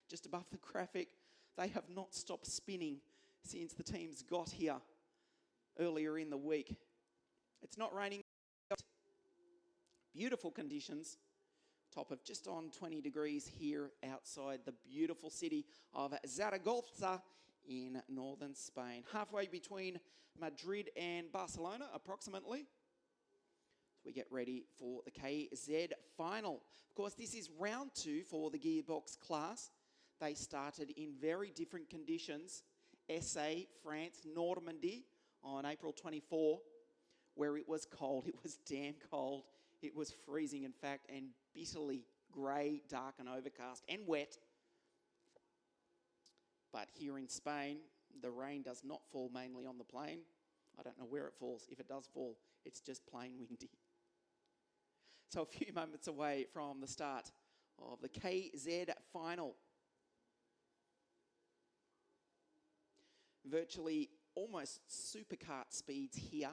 just above the graphic. They have not stopped spinning since the teams got here earlier in the week. It's not raining. Beautiful conditions. Top of just on 20 degrees here outside the beautiful city of Zaragoza in northern Spain. Halfway between Madrid and Barcelona, approximately. So we get ready for the KZ final. Of course, this is round 2 for the gearbox class. They started in very different conditions. SA, France, Normandy on April 24, where it was cold. It was damn cold. It was freezing, in fact, and bitterly grey, dark and overcast and wet. But here in Spain, the rain does not fall mainly on the plain. I don't know where it falls. If it does fall, it's just plain windy. So a few moments away from the start of the KZ final. Virtually almost superkart speeds here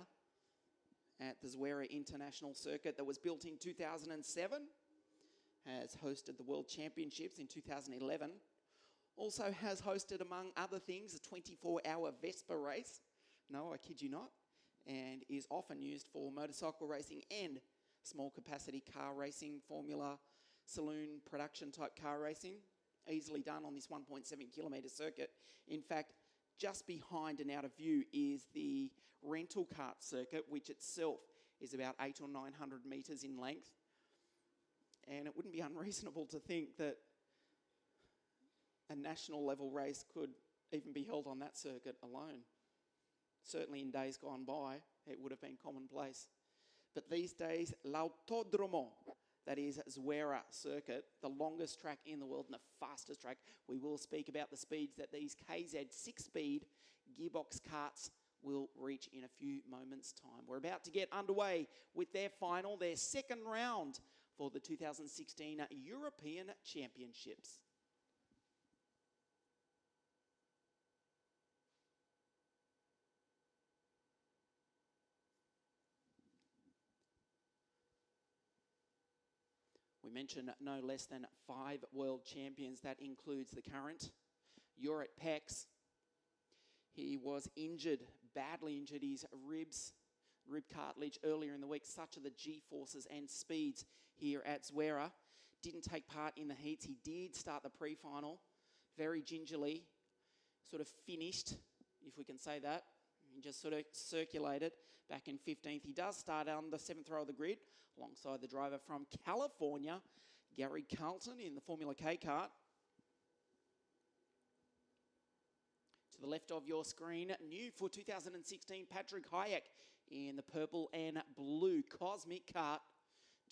at the Zuera International Circuit that was built in 2007, has hosted the World Championships in 2011, also has hosted, among other things, a 24-hour Vespa race, no, I kid you not, and is often used for motorcycle racing and small capacity car racing, formula, saloon production type car racing, easily done on this 1.7 kilometre circuit. In fact, just behind and out of view is the rental kart circuit, which itself is about 800 or 900 metres in length. And it wouldn't be unreasonable to think that a national level race could even be held on that circuit alone. Certainly in days gone by, it would have been commonplace. But these days, l'Autodromo, that is Zuera circuit, the longest track in the world and the fastest track. We will speak about the speeds that these KZ 6-speed gearbox karts will reach in a few moments' time. We're about to get underway with their final, their second round for the 2016 European Championships. We mentioned no less than 5 world champions. That includes the current Jurat Pex. He was injured, badly injured his rib cartilage earlier in the week. Such are the G-forces and speeds here at Zuera. Didn't take part in the heats. He did start the pre-final very gingerly, sort of finished, if we can say that. He just sort of circulated back in 15th. He does start on the 7th row of the grid alongside the driver from California, Gary Carlton, in the Formula K kart. To the left of your screen, new for 2016, Patrick Hayek in the purple and blue Cosmic kart.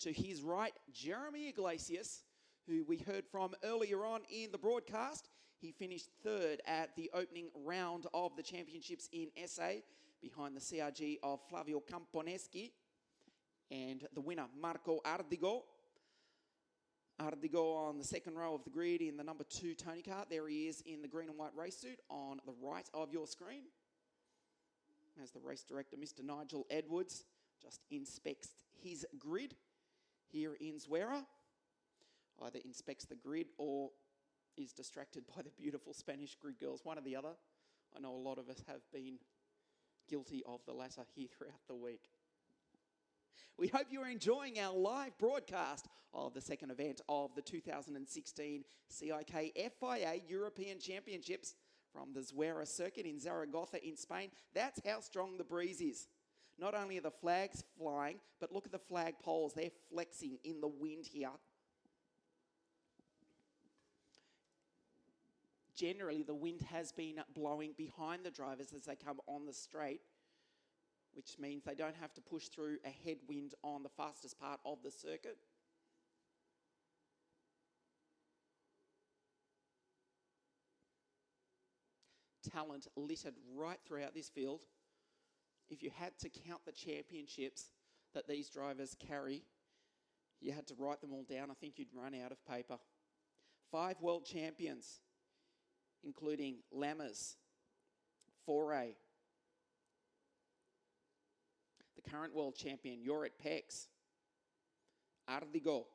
To his right, Jeremy Iglesias, who we heard from earlier on in the broadcast. He finished 3rd at the opening round of the championships in SA, behind the CRG of Flavio Camponeschi. And the winner, Marco Ardigo. Ardigo on the 2nd row of the grid in the number 2 Tony kart. There he is in the green and white race suit on the right of your screen. As the race director, Mr. Nigel Edwards, just inspects his grid here in Zuera. Either inspects the grid or is distracted by the beautiful Spanish grid girls, one or the other. I know a lot of us have been guilty of the latter here throughout the week. We hope you're enjoying our live broadcast of the second event of the 2016 CIK FIA European Championships from the Zuera circuit in Zaragoza in Spain. That's how strong the breeze is. Not only are the flags flying, but look at the flag poles. They're flexing in the wind here. Generally, the wind has been blowing behind the drivers as they come on the straight, which means they don't have to push through a headwind on the fastest part of the circuit. Talent littered right throughout this field. If you had to count the championships that these drivers carry, you had to write them all down. I think you'd run out of paper. 5 world champions, including Lammers, Foray, the current world champion, Jurat Pex, Ardigo.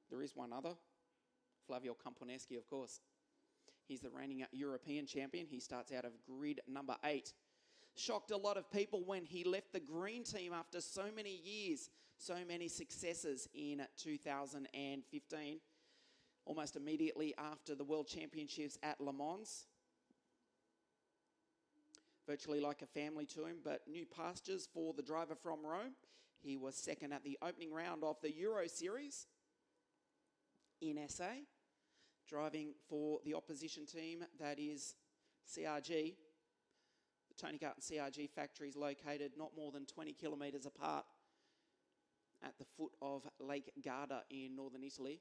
There is one other, Flavio Camponeschi, of course. He's the reigning European champion. He starts out of grid number 8. Shocked a lot of people when he left the green team after so many years, so many successes in 2015, almost immediately after the World Championships at Le Mans. Virtually like a family to him, but new pastures for the driver from Rome. He was second at the opening round of the Euro Series in SA, driving for the opposition team, that is CRG. The Tony Kart and CRG factories located not more than 20 kilometres apart at the foot of Lake Garda in northern Italy.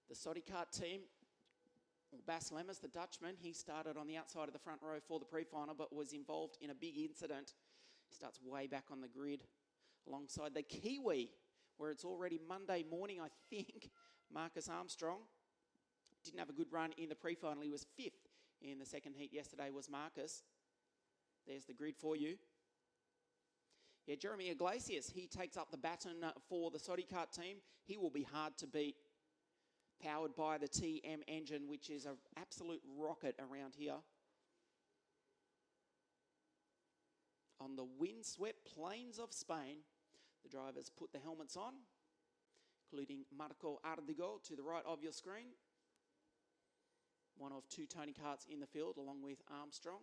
The Soddy Kart team, Bas Lemmers, the Dutchman, he started on the outside of the front row for the pre-final but was involved in a big incident. He starts way back on the grid alongside the Kiwi, where it's already Monday morning, I think. Marcus Armstrong didn't have a good run in the pre-final. He was 5th in the second heat yesterday was Marcus. There's the grid for you. Yeah, Jeremy Iglesias, he takes up the baton for the Soddy Kart team. He will be hard to beat. Powered by the TM engine, which is an absolute rocket around here. On the windswept plains of Spain, the drivers put the helmets on, including Marco Ardigo to the right of your screen. One of 2 Tony Karts in the field, along with Armstrong.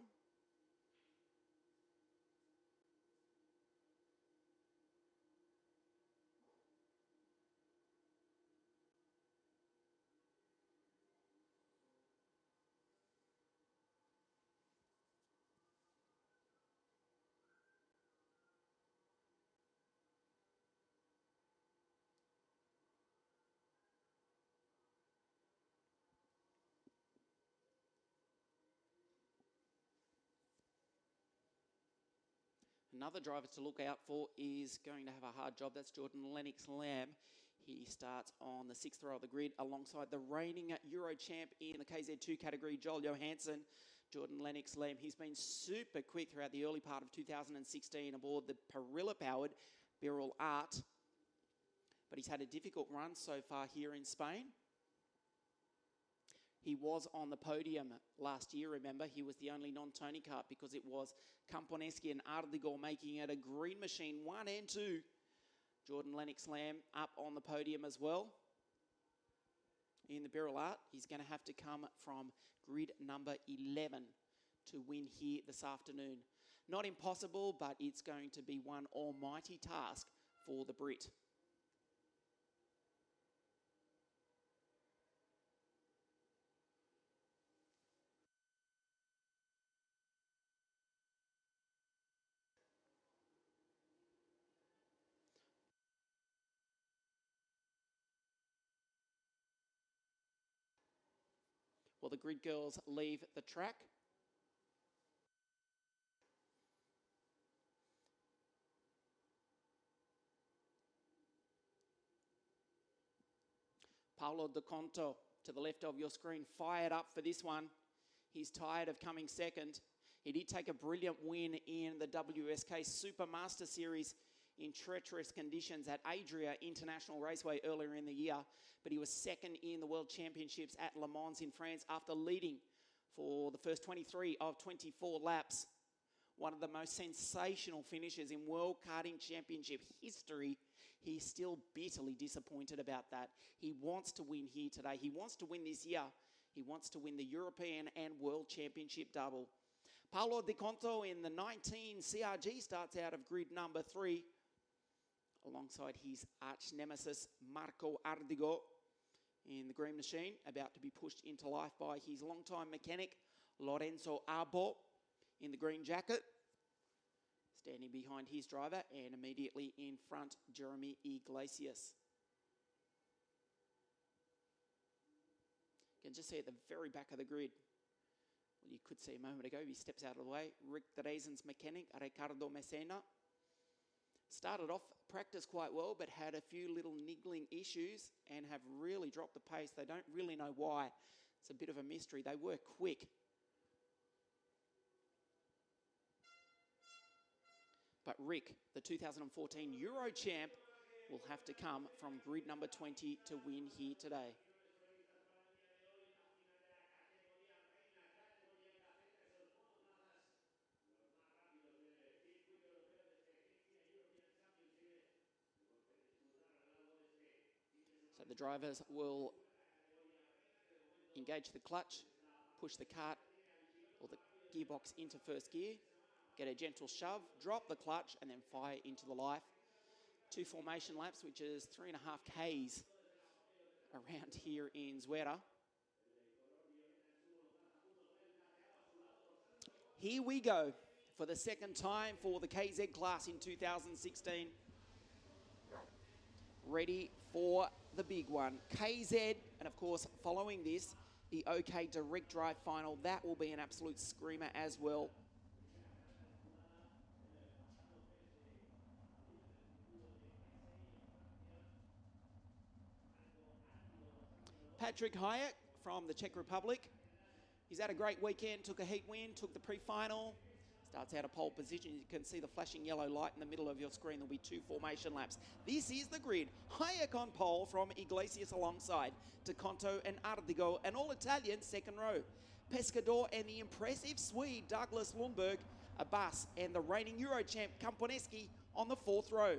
Another driver to look out for is going to have a hard job. That's Jordan Lennox-Lamb. He starts on the 6th row of the grid alongside the reigning Euro champ in the KZ2 category, Joel Johansson. Jordan Lennox-Lamb, he's been super quick throughout the early part of 2016 aboard the Parilla-powered Birol Art. But he's had a difficult run so far here in Spain. He was on the podium last year, remember. He was the only non-Tony Kart because it was Camponeschi and Ardigo making it a green machine 1 and 2. Jordan Lennox-Lamb up on the podium as well. In the Birol Art, he's going to have to come from grid number 11 to win here this afternoon. Not impossible, but it's going to be one almighty task for the Brit. Well, the grid girls leave the track. Paolo De Conto to the left of your screen, fired up for this one. He's tired of coming second. He did take a brilliant win in the WSK Supermaster Series in treacherous conditions at Adria International Raceway earlier in the year, but he was second in the World Championships at Le Mans in France after leading for the first 23 of 24 laps. One of the most sensational finishes in World Karting Championship history. He's still bitterly disappointed about that. He wants to win here today. He wants to win this year. He wants to win the European and World Championship double. Paolo De Conto in the 19 CRG starts out of grid number 3 alongside his arch nemesis Marco Ardigo in the green machine, about to be pushed into life by his longtime mechanic Lorenzo Arbo in the green jacket, standing behind his driver, and immediately in front Jeremy Iglesias. You can just see at the very back of the grid, well, you could see a moment ago, he steps out of the way, Rick Drezen's mechanic Ricardo Messina. Started off practice quite well, but had a few little niggling issues and have really dropped the pace. They don't really know why. It's a bit of a mystery. They were quick. But Rick, the 2014 Euro champ, will have to come from grid number 20 to win here today. So the drivers will engage the clutch, push the kart or the gearbox into first gear, get a gentle shove, drop the clutch, and then fire into the life. 2 formation laps, which is 3.5 Ks around here in Zuera. Here we go for the second time for the KZ class in 2016. Ready for the big one. KZ, and of course, following this, the OK Direct Drive final. That will be an absolute screamer as well. Patrick Hayek from the Czech Republic. He's had a great weekend, took a heat win, took the pre-final. Starts out of pole position. You can see the flashing yellow light in the middle of your screen. There'll be 2 formation laps. This is the grid. Hayek on pole from Iglesias alongside DeConto and Ardigo, an all-Italian second row. Pescador and the impressive Swede Douglas Lundberg, Abbas, and the reigning Euro champ Kamponeski on the 4th row.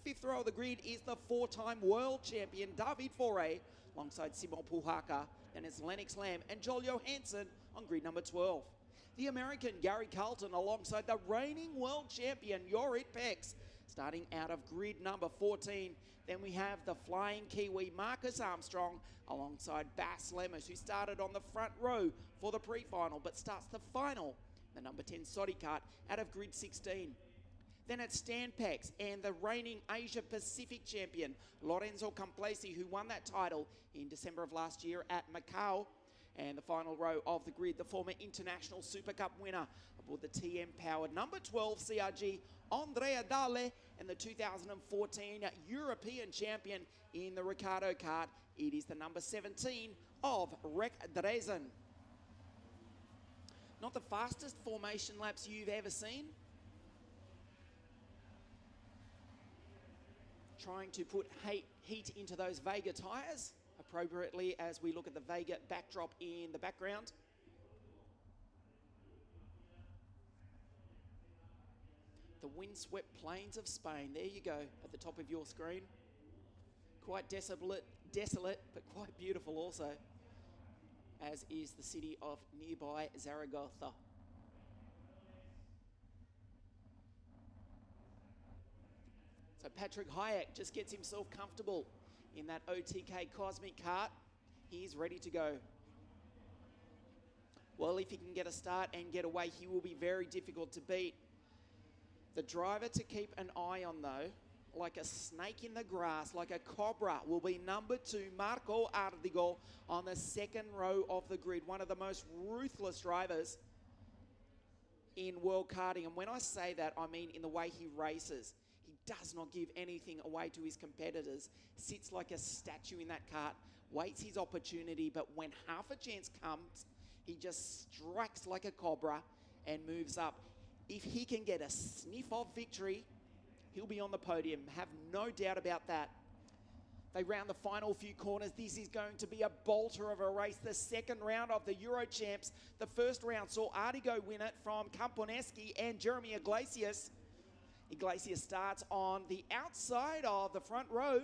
5th row of the grid is the 4-time world champion David Foray, alongside Simon Puhaka, and it's Lennox Lamb and Joel Johansson on grid number 12. The American Gary Carlton alongside the reigning world champion Jorrit Pex, starting out of grid number 14. Then we have the flying Kiwi Marcus Armstrong alongside Bas Lemmers, who started on the front row for the pre-final, but starts the final, the number 10 Sodi Kart, out of grid 16. Then it's Stan Pex and the reigning Asia Pacific champion, Lorenzo Complesi, who won that title in December of last year at Macau. And the final row of the grid, the former International Super Cup winner aboard the TM-powered number 12 CRG, Andrea Dalle, and the 2014 European champion in the Ricardo kart. It is the number 17 of Rek Dresden. Not the fastest formation laps you've ever seen. Trying to put heat into those Vega tyres appropriately as we look at the Vega backdrop in the background. The windswept plains of Spain, there you go at the top of your screen. Quite desolate, but quite beautiful also, as is the city of nearby Zaragoza. So Patrick Hayek just gets himself comfortable in that OTK Cosmic kart. He's ready to go. Well, if he can get a start and get away, he will be very difficult to beat. The driver to keep an eye on, though, like a snake in the grass, like a cobra, will be number 2, Marco Ardigo, on the 2nd row of the grid. One of the most ruthless drivers in world karting. And when I say that, I mean in the way he races. He does not give anything away to his competitors, sits like a statue in that kart, waits his opportunity, but when half a chance comes, he just strikes like a cobra and moves up. If he can get a sniff of victory, he'll be on the podium, have no doubt about that. They round the final few corners. This is going to be a bolter of a race. The second round of the Euro Champs. The first round saw Ardigo win it from Kamponeski and Jeremy Iglesias. Iglesias starts on the outside of the front row.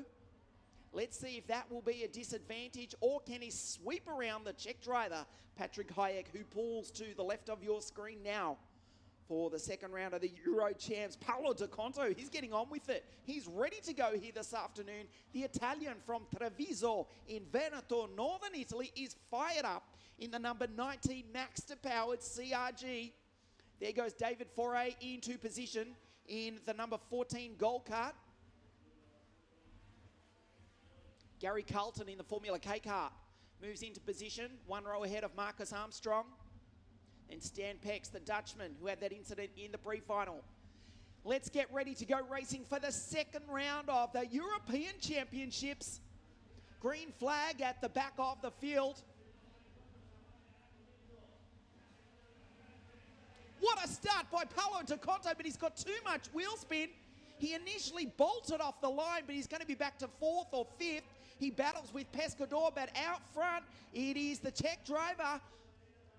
Let's see if that will be a disadvantage, or can he sweep around the Czech driver, Patrick Hayek, who pulls to the left of your screen now for the second round of the Euro Champs. Paolo DeConto, he's getting on with it. He's ready to go here this afternoon. The Italian from Treviso in Veneto, Northern Italy, is fired up in the number 19 Maxter-powered CRG. There goes David Foray into position in the number 14 Gold Kart. Gary Carlton in the Formula K kart moves into position, 1 row ahead of Marcus Armstrong. And Stan Pex, the Dutchman, who had that incident in the pre-final. Let's get ready to go racing for the second round of the European Championships. Green flag at the back of the field. start by Paulo De Conto, but he's got too much wheel spin. He initially bolted off the line, but he's going to be back to 4th or 5th. He battles with Pescador, but out front, it is the Czech driver,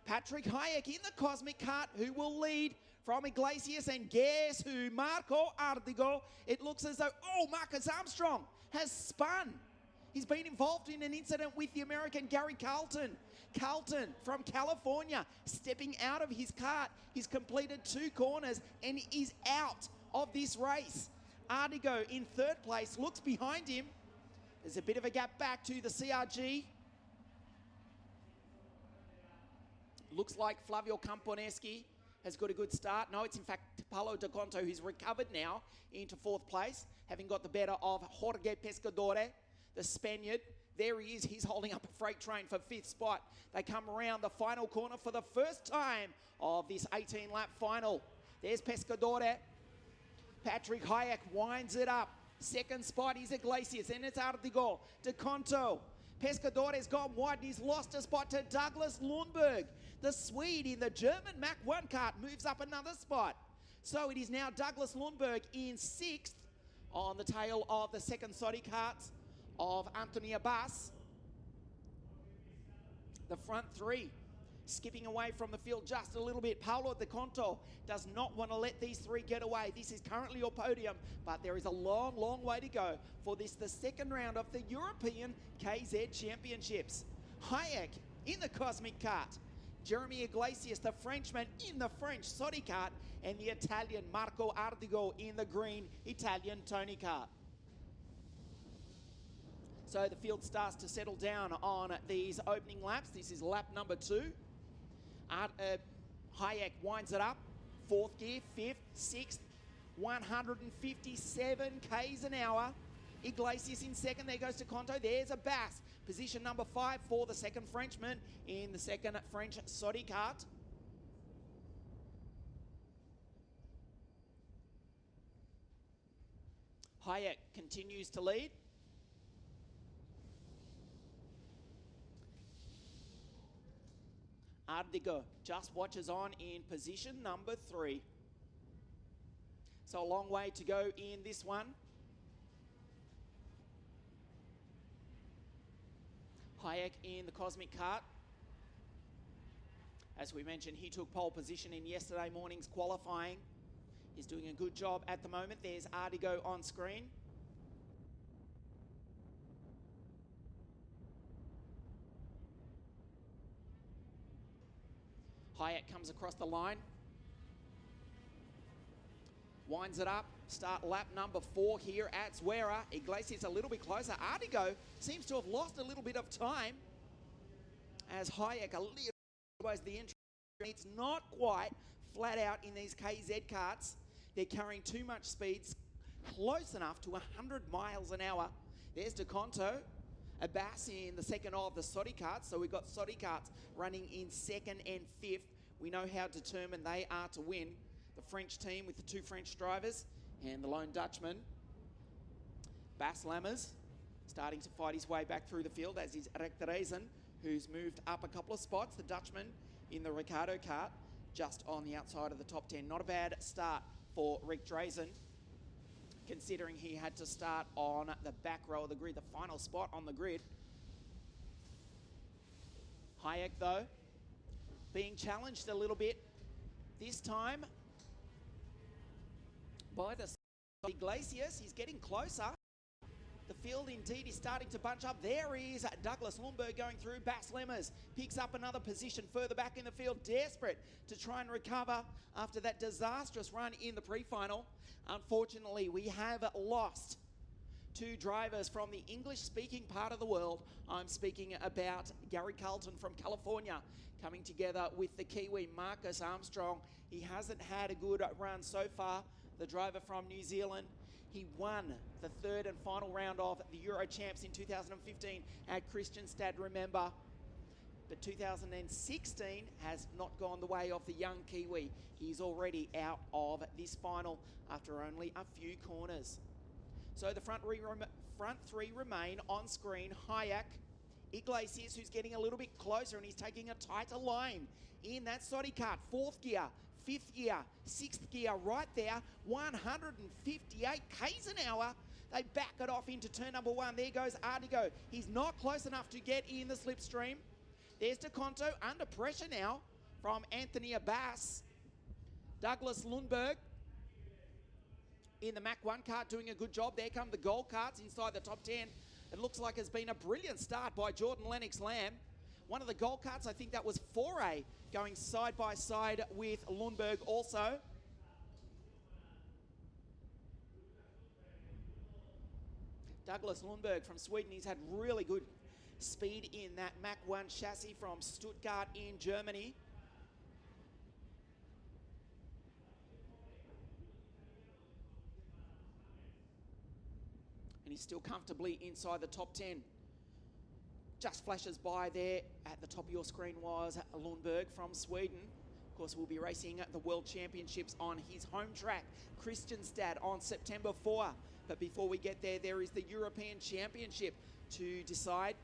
Patrick Hayek, in the Cosmic Kart, who will lead from Iglesias. And guess who? Marco Ardigo. It looks as though, oh, Marcus Armstrong has spun. He's been involved in an incident with the American Gary Carlton. Carlton from California, stepping out of his kart. He's completed 2 corners and is out of this race. Ardigo in 3rd place, looks behind him. There's a bit of a gap back to the CRG. Looks like Flavio Camponeschi has got a good start. No, it's in fact Paulo De Conto who's recovered now into 4th place, having got the better of Jorge Pescadore, the Spaniard. There he is, he's holding up a freight train for 5th spot. They come around the final corner for the first time of this 18-lap final. There's Pescadore. Patrick Hayek winds it up. 2nd spot is Iglesias, and it's Ardigo. De Conto. Pescadore's gone wide and he's lost a spot to Douglas Lundberg. The Swede in the German Mach 1 kart moves up another spot. So it is now Douglas Lundberg in 6th on the tail of the 2nd Sodi karts of Anthony Abbas. The front 3 skipping away from the field just a little bit. Paulo De Conto does not want to let these 3 get away. This is currently your podium, but there is a long, long way to go for this, the 2nd round of the European KZ Championships. Hayek in the Cosmic Kart. Jeremy Iglesias, the Frenchman, in the French Sodi kart, and the Italian Marco Ardigo in the green Italian Tony kart. So the field starts to settle down on these opening laps. This is lap number 2. Hayek winds it up. 4th gear, 5th, 6th, 157 k's an hour. Iglesias in 2nd. There goes to Conto. There's a Bass. Position number 5 for the 2nd Frenchman in the 2nd French Sodi kart. Hayek continues to lead. Ardigo just watches on in position number 3. So a long way to go in this one. Hayek in the Cosmic Kart. As we mentioned, he took pole position in yesterday morning's qualifying. He's doing a good job at the moment. There's Ardigo on screen. Hayek comes across the line. Winds it up. Start lap number 4 here at Zuera. Iglesias a little bit closer. Ardigo seems to have lost a little bit of time as Hayek a little bit the entry. It's not quite flat out in these KZ karts. They're carrying too much speeds, close enough to 100 miles an hour. There's De Conto. Abbas in the 2nd of the Sodi karts. So we've got Sodi karts running in 2nd and 5th. We know how determined they are to win. The French team with the 2 French drivers and the lone Dutchman. Bas Lammers starting to fight his way back through the field, as is Rick Dreesen, who's moved up a couple of spots. The Dutchman in the Ricardo kart just on the outside of the top 10. Not a bad start for Rick Dreesen, considering he had to start on the back row of the grid, the final spot on the grid. Hayek, though, being challenged a little bit this time by the Iglesias. He's getting closer. The field indeed is starting to bunch up. There is Douglas Lundberg going through. Bas Lammers picks up another position further back in the field, desperate to try and recover after that disastrous run in the pre-final. Unfortunately, we have lost 2 drivers from the English-speaking part of the world. I'm speaking about Gary Carlton from California coming together with the Kiwi Marcus Armstrong. He hasn't had a good run so far. The driver from New Zealand, he won the 3rd and final round of the Euro Champs in 2015 at Kristianstad, remember. But 2016 has not gone the way of the young Kiwi. He's already out of this final after only a few corners. So the front 3 remain on screen. Hayek, Iglesias, who's getting a little bit closer and he's taking a tighter line in that Sodi kart. 4th gear, fifth gear, sixth gear right there, 158 k's an hour. They back it off into turn number one. There goes Artigo. He's not close enough to get in the slipstream. There's DeConto under pressure now from Anthony Abbas. Douglas Lundberg in the Mach 1 kart doing a good job. There come the gold karts inside the top 10. It looks like it's been a brilliant start by Jordan Lennox Lamb. One of the gold karts, I think that was Foray, going side by side with Lundberg also. Douglas Lundberg from Sweden, he's had really good speed in that Mach 1 chassis from Stuttgart in Germany. And he's still comfortably inside the top 10. Just flashes by there. At the top of your screen was Lundberg from Sweden. Of course, we'll be racing at the World Championships on his home track, Kristianstad, on September 4. But before we get there, there is the European Championship to decide.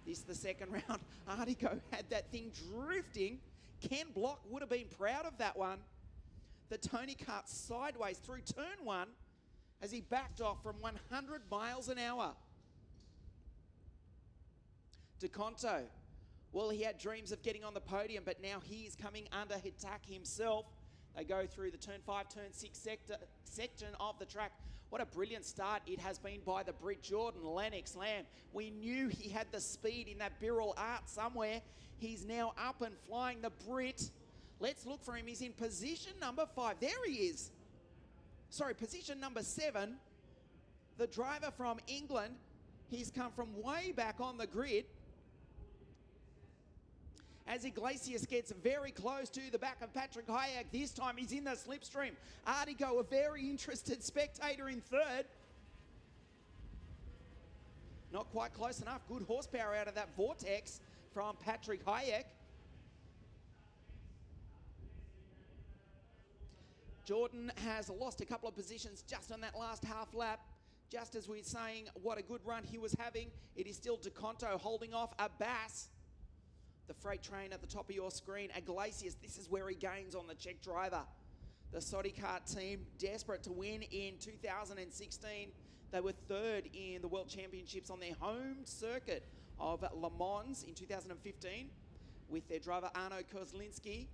This is the second round. Artico had that thing drifting. Ken Block would have been proud of that one. The Tony kart sideways through turn one as he backed off from 100 miles an hour. DeConto, well, he had dreams of getting on the podium, but now he is coming under attack himself. They go through the turn 5, turn 6 section of the track. What a brilliant start it has been by the Brit Jordan Lennox Lamb. We knew he had the speed in that Birrell Art somewhere. He's now up and flying, the Brit. Let's look for him. He's in position number 5. There he is. Sorry, position number 7. The driver from England. He's come from way back on the grid. As Iglesias gets very close to the back of Patrick Hayek, this time he's in the slipstream. Artigo, a very interested spectator in third. Not quite close enough. Good horsepower out of that Vortex from Patrick Hayek. Jordan has lost a couple of positions just on that last half lap. Just as we're saying what a good run he was having, it is still DeConto holding off Abbas. The freight train at the top of your screen, Iglesias, this is where he gains on the Czech driver. The Saudi kart team desperate to win in 2016. They were third in the World Championships on their home circuit of Le Mans in 2015 with their driver Arno Kozlinski,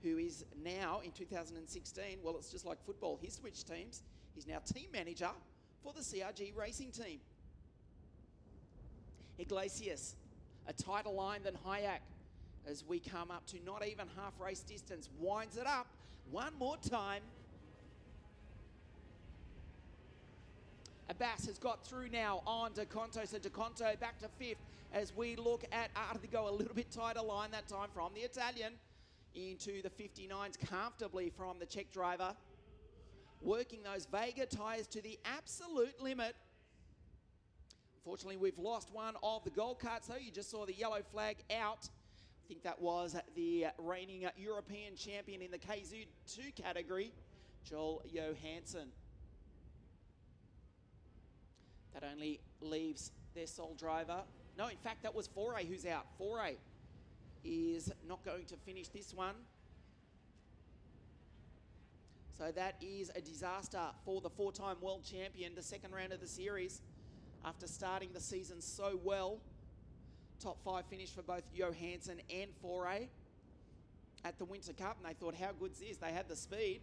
who is now in 2016, well, it's just like football, he switched teams. He's now team manager for the CRG racing team. Iglesias, a tighter line than Hayek as we come up to not even half race distance. Winds it up one more time. Abbas has got through now on DeConto. So DeConto back to 5th as we look at Artigo, a little bit tighter line that time from the Italian into the 59s comfortably from the Czech driver. Working those Vega tyres to the absolute limit. Unfortunately, we've lost one of the gold carts, though. You just saw the yellow flag out. I think that was the reigning European champion in the KZ2 category, Joel Johansson. That only leaves their sole driver. No, in fact, that was Foray who's out. Foray is not going to finish this one. So that is a disaster for the 4-time world champion, the second round of the series. After starting the season so well, top 5 finish for both Johansson and Foray at the Winter Cup, and they thought, how good's this? They had the speed,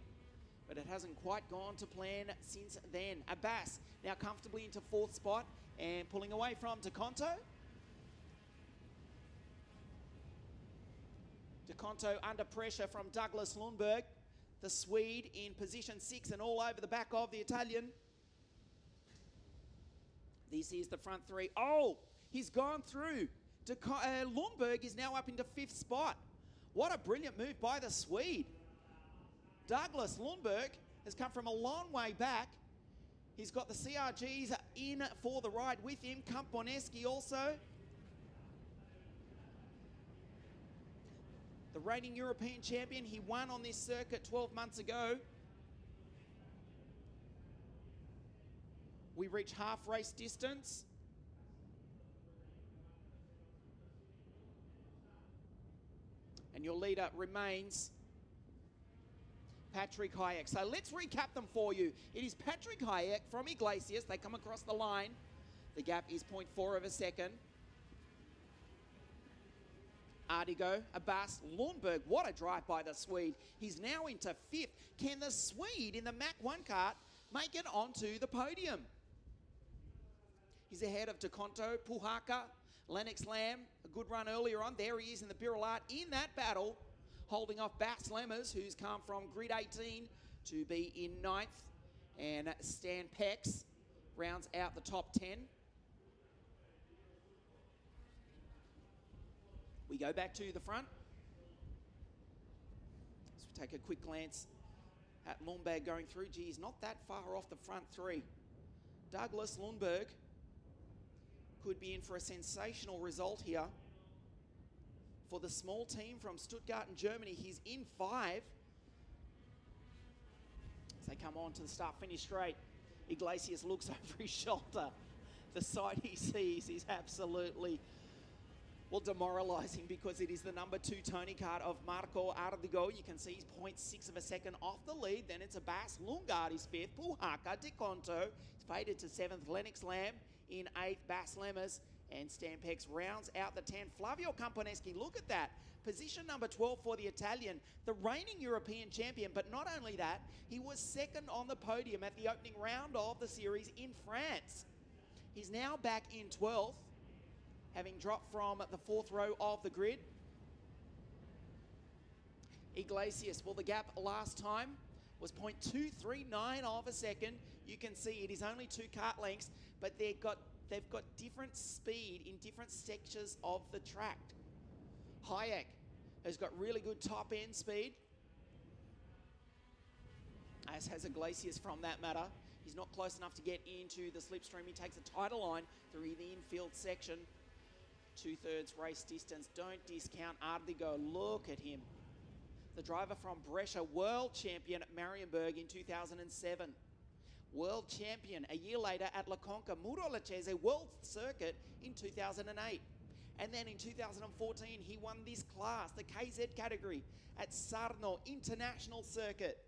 but it hasn't quite gone to plan since then. Abbas now comfortably into 4th spot and pulling away from DeConto. DeConto under pressure from Douglas Lundberg, the Swede in position 6 and all over the back of the Italian. This is the front 3. Oh, he's gone through. Lundberg is now up into 5th spot. What a brilliant move by the Swede. Douglas Lundberg has come from a long way back. He's got the CRGs in for the ride with him. Kamponeski also. The reigning European champion, he won on this circuit 12 months ago. We reach half race distance. And your leader remains Patrick Hayek. So let's recap them for you. It is Patrick Hayek from Iglesias. They come across the line. The gap is 0.4 of a second. Ardigo, Abbas, Lundberg. What a drive by the Swede. He's now into 5th. Can the Swede in the Mac 1 kart make it onto the podium? He's ahead of Deconto, Puhaka, Lennox Lamb. A good run earlier on. There he is in the Biralat in that battle, holding off Bass Lemmers, who's come from grid 18 to be in 9th. And Stan Pex rounds out the top 10. We go back to the front. So we take a quick glance at Lundberg going through. Gee, he's not that far off the front 3. Douglas Lundberg could be in for a sensational result here. For the small team from Stuttgart in Germany, he's in 5. As they come on to the start-finish straight, Iglesias looks over his shoulder. The sight he sees is absolutely, well, demoralising, because it is the number 2 Tony kart of Marco Ardigo. You can see he's 0.6 of a second off the lead. Then it's Abbas. Lundgaard is 5th. Puhaka, Deconto. He's faded to 7th. Lennox Lamb in 8th. Bass Lemmers. And Stampex rounds out the 10. Flavio Campaneschi, look at that. Position number 12 for the Italian, the reigning European champion. But not only that, he was 2nd on the podium at the opening round of the series in France. He's now back in 12th, having dropped from the 4th row of the grid. Iglesias, well, the gap last time was 0.239 of a second. You can see it is only 2 kart lengths, but they've got different speed in different sections of the track. Hayek has got really good top end speed, as has Iglesias from that matter. He's not close enough to get into the slipstream. He takes a tighter line through the infield section. 2/3 race distance. Don't discount Ardigo. Look at him. The driver from Brescia, world champion at Marienburg in 2007. World champion a year later at La Conca, Muro Lecce, world circuit in 2008. And then in 2014, he won this class, the KZ category, at Sarno International Circuit.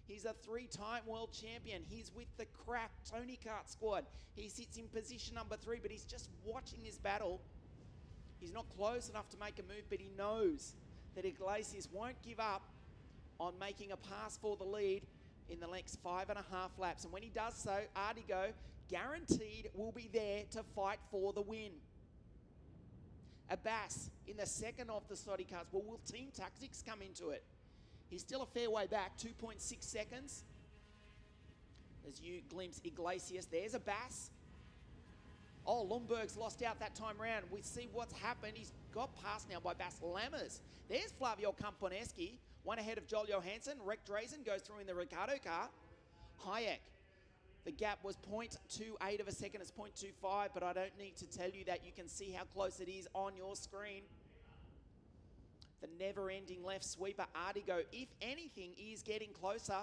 He's a 3-time world champion. He's with the crack Tony Kart squad. He sits in position number 3, but he's just watching this battle. He's not close enough to make a move, but he knows that Iglesias won't give up on making a pass for the lead in the next 5.5 laps. And when he does so, Ardigo guaranteed will be there to fight for the win. Abbas in the 2nd of the Slotty cars. Well, will Team Tactics come into it? He's still a fair way back, 2.6 seconds. As you glimpse Iglesias, there's Abbas. Oh, Lundberg's lost out that time round. We see what's happened. He's got passed now by Bass Lammers. There's Flavio Campaneschi, one ahead of Joel Johansson. Rick Drazen goes through in the Ricardo car. Hayek, the gap was 0.28 of a second. It's 0.25, but I don't need to tell you that. You can see how close it is on your screen. The never-ending left sweeper, Ardigo, if anything, is getting closer.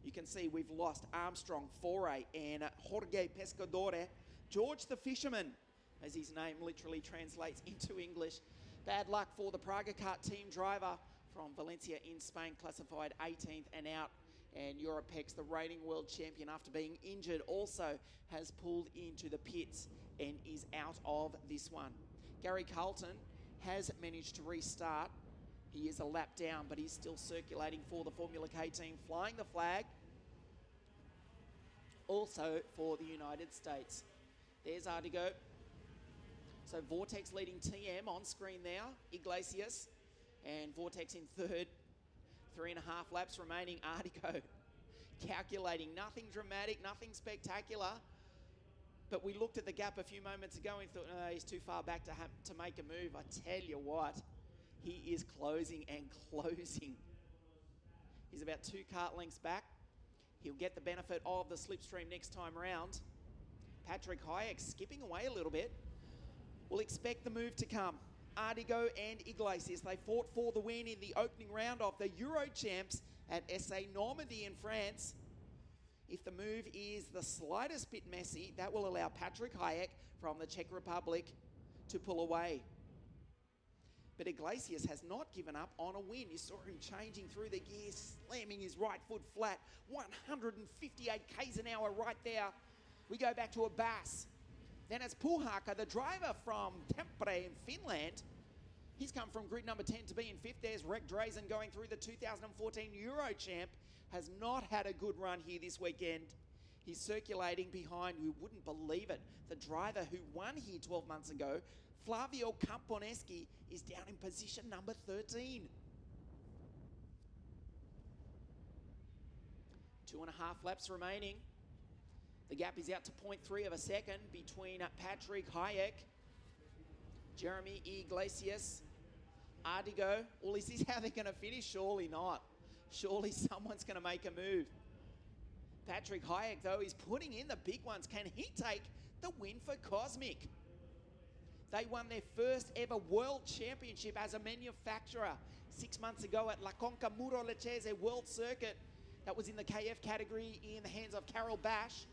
You can see we've lost Armstrong, Foray, and Jorge Pescadore. George the Fisherman, as his name literally translates into English. Bad luck for the Praga Kart team driver from Valencia in Spain, classified 18th and out. And Europex, the reigning world champion, after being injured, also has pulled into the pits and is out of this one. Gary Carlton has managed to restart. He is a lap down, but he's still circulating for the Formula K team, flying the flag. Also for the United States. There's Ardigo. So Vortex leading TM on screen now. Iglesias and Vortex in 3rd. 3.5 laps remaining. Ardigo calculating. Nothing dramatic, nothing spectacular. But we looked at the gap a few moments ago and thought, no, he's too far back to make a move. I tell you what, he is closing and closing. He's about 2 kart lengths back. He'll get the benefit of the slipstream next time round. Patrick Hayek skipping away a little bit. We'll expect the move to come. Ardigo and Iglesias, they fought for the win in the opening round of the Euro Champs at SA Normandy in France. If the move is the slightest bit messy, that will allow Patrick Hayek from the Czech Republic to pull away. But Iglesias has not given up on a win. You saw him changing through the gears, slamming his right foot flat. 158 k's an hour right there. We go back to Abbas. Then it's Puhaka, the driver from Tampere in Finland. He's come from grid number 10 to be in fifth. There's Rick Drazen going through the 2014 Euro champ. Has not had a good run here this weekend. He's circulating behind, you wouldn't believe it, the driver who won here 12 months ago, Flavio Camponeschi, is down in position number 13. 2.5 laps remaining. The gap is out to 0.3 of a second between Patrick Hayek, Jeremy Iglesias, Ardigo. Well, is this how they're going to finish? Surely not. Surely someone's going to make a move. Patrick Hayek, though, is putting in the big ones. Can he take the win for Cosmic? They won their first ever World Championship as a manufacturer 6 months ago at La Conca Muro Lecce World Circuit. That was in the KF category in the hands of Carol Bash,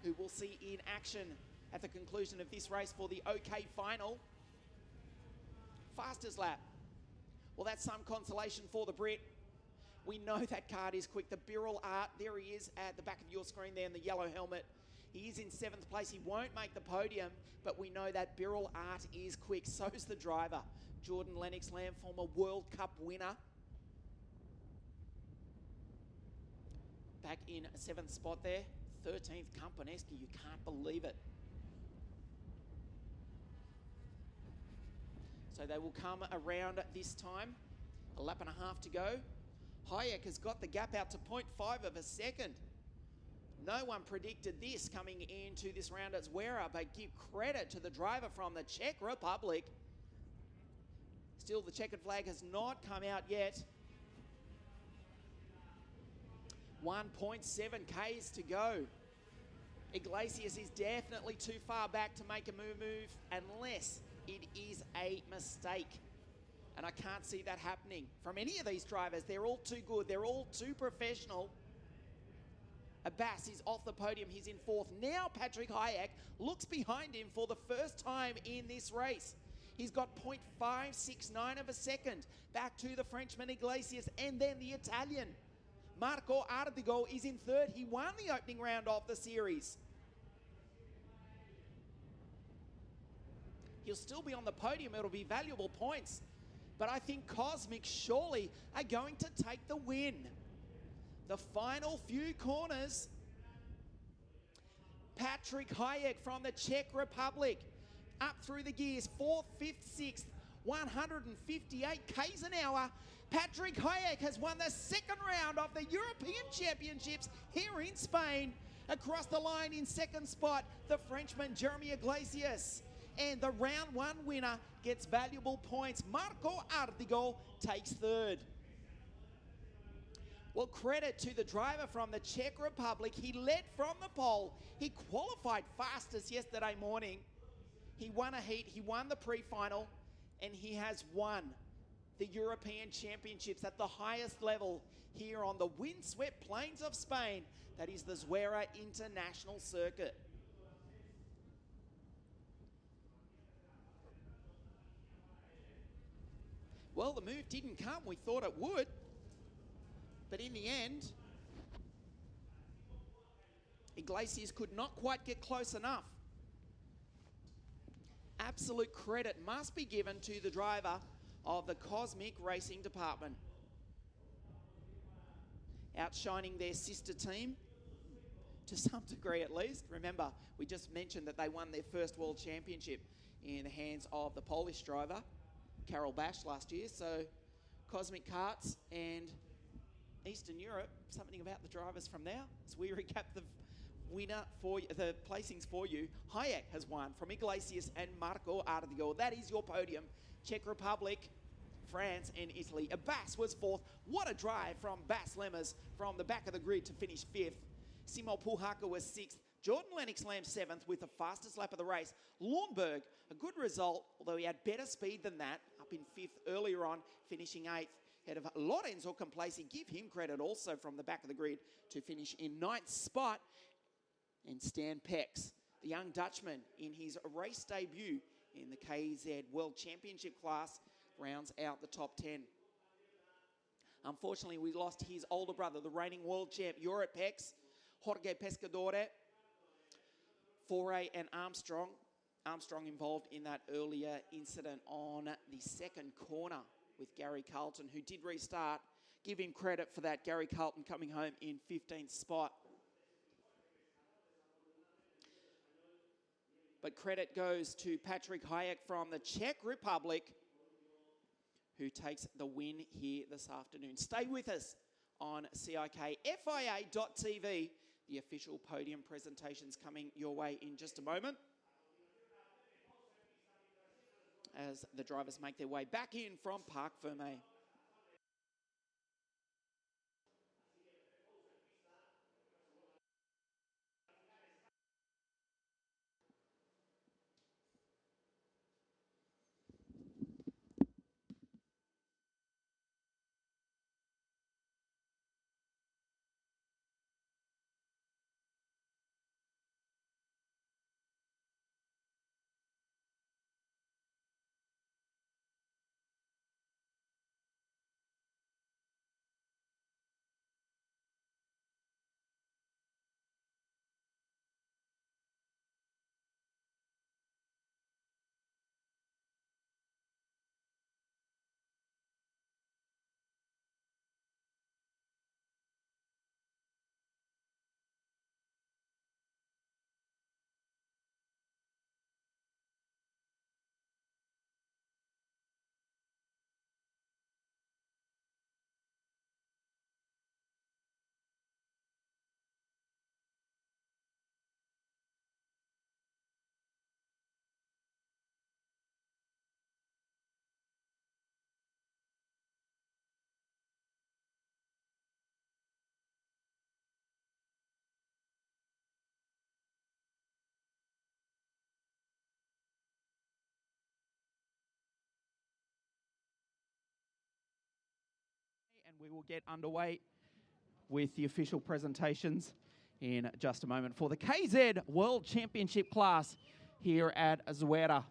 who we'll see in action at the conclusion of this race for the OK final. Fastest lap. Well, that's some consolation for the Brit. We know that Kart is quick. The Birrell Art, there he is at the back of your screen there in the yellow helmet. He is in 7th place. He won't make the podium, but we know that Birrell Art is quick. So's the driver, Jordan Lennox Lamb, former World Cup winner. Back in 7th spot there. 13th, Camponeschi. You can't believe it. So they will come around this time. A lap and a half to go. Hayek has got the gap out to 0.5 of a second. No one predicted this coming into this round at Zuera, but give credit to the driver from the Czech Republic. Still, the checkered flag has not come out yet. 1.7 k's to go. Iglesias is definitely too far back to make a move unless it is a mistake. And I can't see that happening from any of these drivers. They're all too good. They're all too professional. Abbas is off the podium. He's in 4th. Now Patrick Hayek looks behind him for the first time in this race. He's got 0.569 of a second. Back to the Frenchman Iglesias and then the Italian. Marco Ardigo is in 3rd. He won the opening round of the series. He'll still be on the podium. It'll be valuable points. But I think Cosmic surely are going to take the win. The final few corners. Patrick Hayek from the Czech Republic. Up through the gears. 4th, 5th, 6th. 158 k's an hour. Patrick Hayek has won the 2nd round of the European Championships here in Spain. Across the line in 2nd spot, the Frenchman Jeremy Iglesias. And the round 1 winner gets valuable points. Marco Ardigo takes 3rd. Well, credit to the driver from the Czech Republic. He led from the pole. He qualified fastest yesterday morning. He won a heat, he won the pre-final, and he has won the European Championships at the highest level here on the windswept plains of Spain. That is the Zuera International Circuit. Well, the move didn't come. We thought it would. But in the end, Iglesias could not quite get close enough. Absolute credit must be given to the driver of the Cosmic Racing Department. Outshining their sister team, to some degree at least. Remember, we just mentioned that they won their first World Championship in the hands of the Polish driver, Carol Bash, last year. So Cosmic Karts and Eastern Europe, something about the drivers from now. As we recap the winner for the placings for you, Hayek has won from Iglesias and Marco Ardigo. That is your podium. Czech Republic, France and Italy. Abbas was 4th. What a drive from Bas Lemmers from the back of the grid to finish 5th. Simo Puhaka was 6th. Jordan Lennox Lamb 7th with the fastest lap of the race. Lundberg, a good result, although he had better speed than that, up in 5th earlier on, finishing 8th. Head of Lorenzo Complacey, give him credit also from the back of the grid to finish in 9th spot. And Stan Pex, the young Dutchman, in his race debut in the KZ World Championship class rounds out the top 10. Unfortunately, we lost his older brother, the reigning world champ, Europe Pex, Jorge Pescadore, Foray and Armstrong. Armstrong involved in that earlier incident on the second corner with Gary Carlton, who did restart. Give him credit for that, Gary Carlton coming home in 15th spot. But credit goes to Patrick Hayek from the Czech Republic, who takes the win here this afternoon. Stay with us on CIKFIA.tv. The official podium presentation's coming your way in just a moment, as the drivers make their way back in from Parc Fermé. And we will get underway with the official presentations in just a moment for the KZ World Championship class here at Zuera.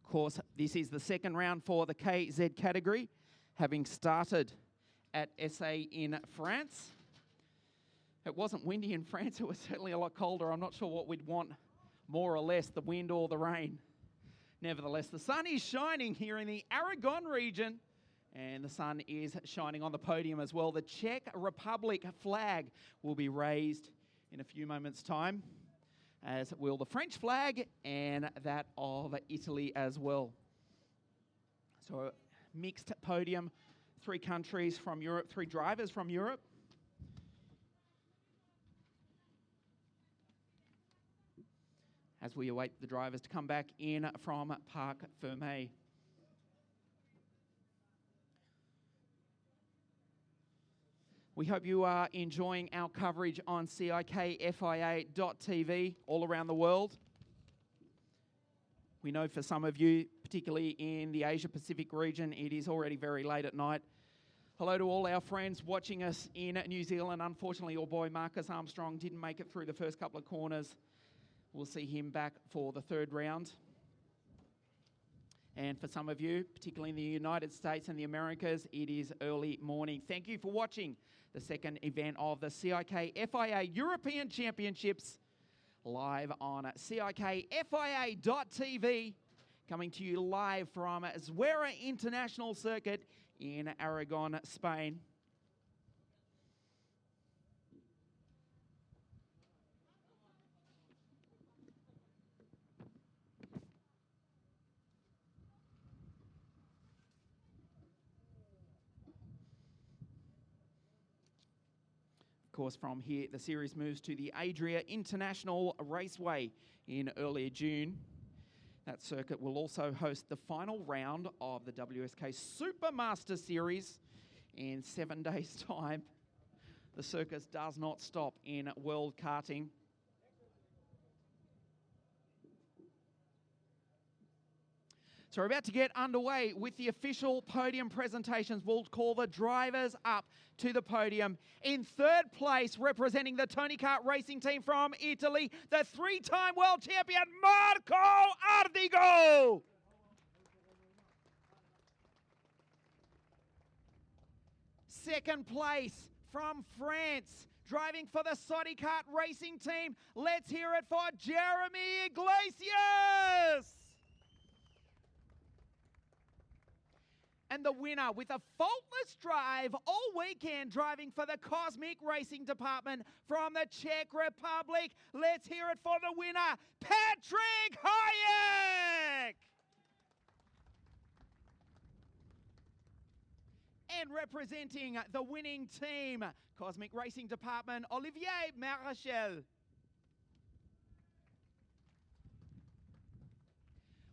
Of course, this is the second round for the KZ category, having started at SA in France. It wasn't windy in France, it was certainly a lot colder. I'm not sure what we'd want more or less, the wind or the rain. Nevertheless, the sun is shining here in the Aragon region, and the sun is shining on the podium as well. The Czech Republic flag will be raised in a few moments' time, as will the French flag and that of Italy as well. So a mixed podium, 3 countries from Europe, 3 drivers from Europe. As we await the drivers to come back in from Parc Fermé. We hope you are enjoying our coverage on CIKFIA.tv all around the world. We know for some of you, particularly in the Asia Pacific region, it is already very late at night. Hello to all our friends watching us in New Zealand. Unfortunately, your boy Marcus Armstrong didn't make it through the first couple of corners. We'll see him back for the third round. And for some of you, particularly in the United States and the Americas, it is early morning. Thank you for watching the second event of the CIKFIA European Championships live on CIKFIA.tv, coming to you live from Zuera International Circuit in Aragon, Spain. Of course, from here, the series moves to the Adria International Raceway in early June. That circuit will also host the final round of the WSK Supermaster Series in 7 days' time. The circus does not stop in world karting. So we're about to get underway with the official podium presentations. We'll call the drivers up to the podium. In third place, representing the Tony Kart Racing team from Italy, the three-time world champion, Marco Ardigo. Second place from France, driving for the Sodi Kart Racing team. Let's hear it for Jeremy Iglesias. And the winner with a faultless drive all weekend, driving for the Cosmic Racing Department from the Czech Republic. Let's hear it for the winner, Patrick Hayek. And representing the winning team, Cosmic Racing Department, Olivier Marachel.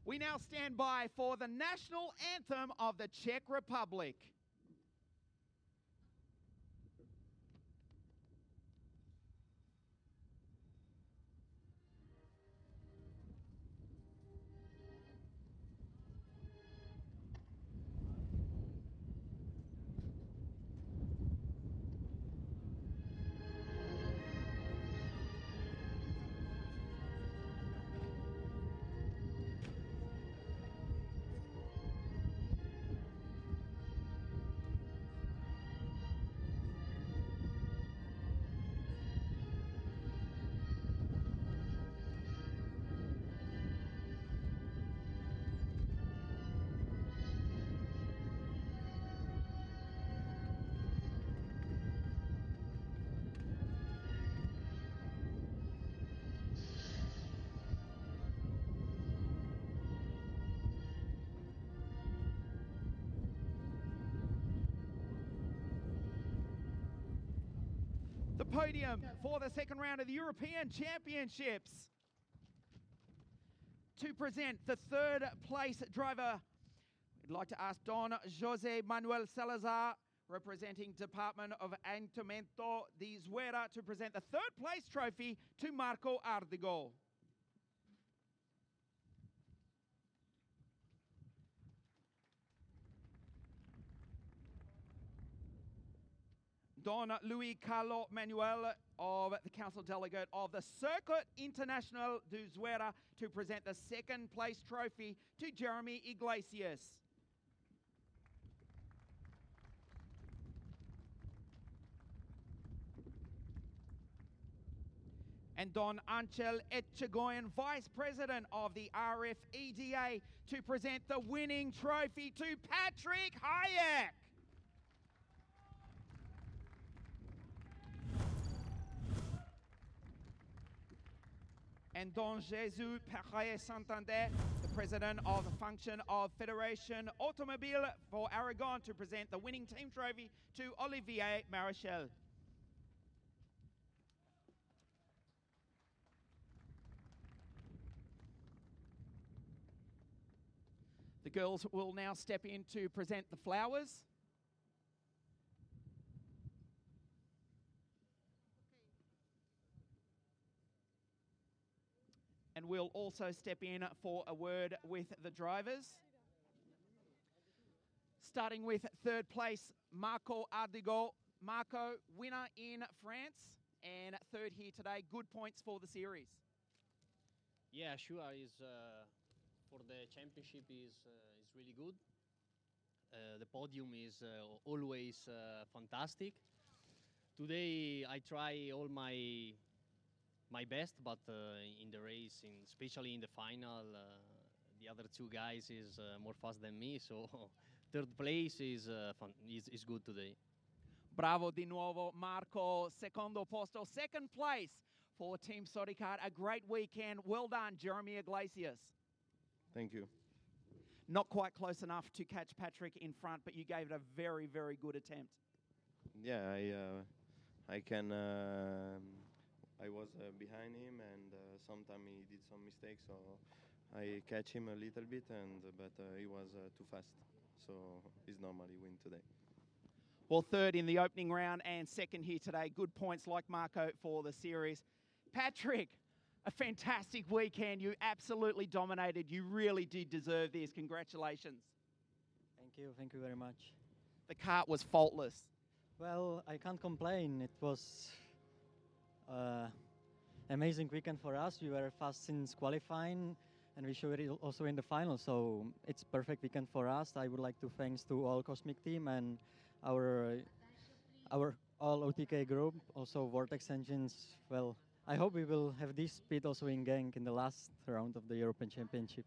We now stand by for the national anthem of the Czech Republic. The podium for the second round of the European Championships. To present the third place driver, I'd like to ask Don Jose Manuel Salazar, representing Department of Ayuntamiento de Zuera, to present the third place trophy to Marco Ardigo. Don Luis Carlo Manuel of the Council Delegate of the Circuit International de Zuera to present the second place trophy to Jeremy Iglesias. And Don Angel Etchegoyen, Vice President of the RFEDA, to present the winning trophy to Patrick Hayek. And Don Jesus Perret Santander, the President of the Function of Federation Automobile for Aragon, to present the winning team trophy to Olivier Marachel. The girls will now step in to present the flowers. And we'll also step in for a word with the drivers. Starting with third place, Marco Ardigo. Marco, winner in France, and third here today. Good points for the series. Yeah, sure. For the championship is really good. The podium is always fantastic. Today I try all my best, but in the race, especially in the final, the other two guys is more fast than me. So third place is good today. Bravo di nuovo, Marco. Secondo posto, second place for Team Sodi Kart. A great weekend. Well done, Jeremy Iglesias. Thank you. Not quite close enough to catch Patrick in front, but you gave it a very, very good attempt. Yeah, I can. I was behind him, and sometimes he did some mistakes, so I catch him a little bit, but he was too fast. So he's normally win today. Well, third in the opening round and second here today. Good points like Marco for the series. Patrick, a fantastic weekend. You absolutely dominated. You really did deserve this. Congratulations. Thank you very much. The kart was faultless. Well, I can't complain. It was amazing weekend for us. We were fast since qualifying, and we showed it also in the final. So it's perfect weekend for us. I would like to thanks to all Cosmic team and our all OTK group, also Vortex Engines. Well, I hope we will have this speed also in Genk in the last round of the European Championship.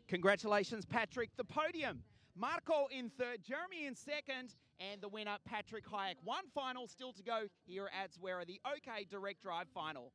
Congratulations, Patrick. The podium. Marco in third, Jeremy in second, and the winner, Patrick Hayek. One final still to go here at Zuera, the OK Direct Drive final.